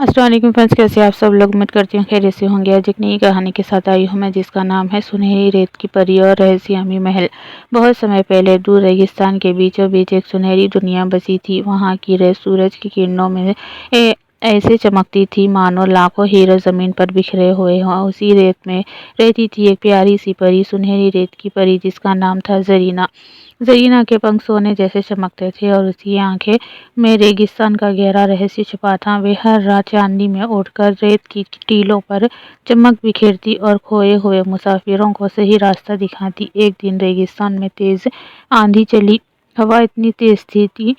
अस्सलाम वालेकुम फ्रेंड्स, कैसे आप सब लोग। उम्मीद करती हूँ खैरियत से होंगे। आज एक नई कहानी के साथ आई हूँ मैं, जिसका नाम है सुनहरी रेत की परी और रहस्यमयी महल। बहुत समय पहले दूर रेगिस्तान के बीचों बीच एक सुनहरी दुनिया बसी थी। वहाँ की रेत सूरज की किरणों में ऐसे चमकती थी मानो लाखों हीरे जमीन पर बिखरे हुए हों। उसी रेत में रहती थी एक प्यारी सी परी, सुनहरी रेत की परी, जिसका नाम था जरीना। जरीना के पंख सोने जैसे चमकते थे और उसकी आंखें में रेगिस्तान का गहरा रहस्य छुपा था। वे हर रात चांदनी में उड़कर रेत की टीलों पर चमक बिखेरती और खोए हुए मुसाफिरों को सही रास्ता दिखाती। एक दिन रेगिस्तान में तेज आंधी चली। हवा इतनी तेज थी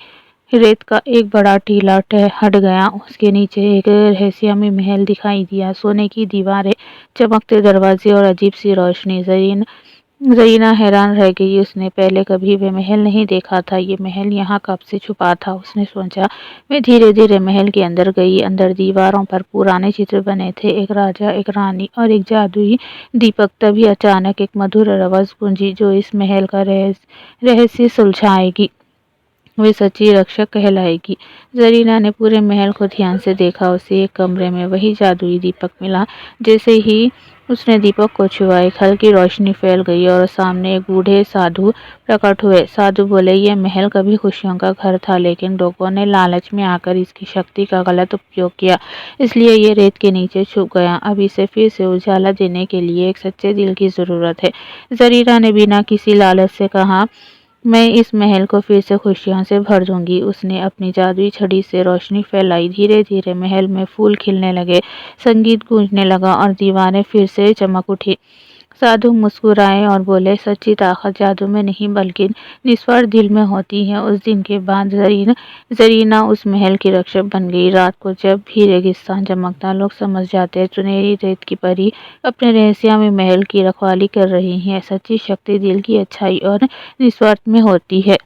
रेत का एक बड़ा टीला हट गया। उसके नीचे एक रहस्यमय महल दिखाई दिया। सोने की दीवारें, चमकते दरवाजे और अजीब सी रोशनी। जरीना हैरान रह गई। उसने पहले कभी वह महल नहीं देखा था। ये महल यहाँ कब से छुपा था, उसने सोचा। वह धीरे धीरे महल के अंदर गई। अंदर दीवारों पर पुराने चित्र बने थे, एक राजा, एक रानी और एक जादुई दीपक। तभी अचानक एक मधुर आवाज गूंजी, जो इस महल का रहस्य सुलझाएगी। वे सच्ची रक्षक कहलाएगी। जरीना ने पूरे महल को ध्यान से देखा। उसे एक कमरे में वही जादुई दीपक मिला। जैसे ही उसने दीपक को छुआ, एक हल्की रोशनी फैल गई और सामने एक बूढ़े साधु प्रकट हुए। साधु बोले, यह महल कभी खुशियों का घर था, लेकिन लोगों ने लालच में आकर इसकी शक्ति का गलत उपयोग किया, इसलिए ये रेत के नीचे छुप गया। अब इसे फिर से उजाला देने के लिए एक सच्चे दिल की जरूरत है। जरीना ने बिना किसी लालच से कहा, मैं इस महल को फिर से खुशियों से भर दूंगी। उसने अपनी जादुई छड़ी से रोशनी फैलाई। धीरे धीरे महल में फूल खिलने लगे, संगीत गूंजने लगा और दीवारें फिर से चमक उठी। साधु मुस्कुराए और बोले, सच्ची ताकत जादू में नहीं बल्कि निस्वार्थ दिल में होती है। उस दिन के बाद जरीना उस महल की रक्षक बन गई। रात को जब भी रेगिस्तान चमकता, लोग समझ जाते सुनहरी रेत की परी अपने रहस्यमय महल की रखवाली कर रही है। सच्ची शक्ति दिल की अच्छाई और निस्वार्थ में होती है।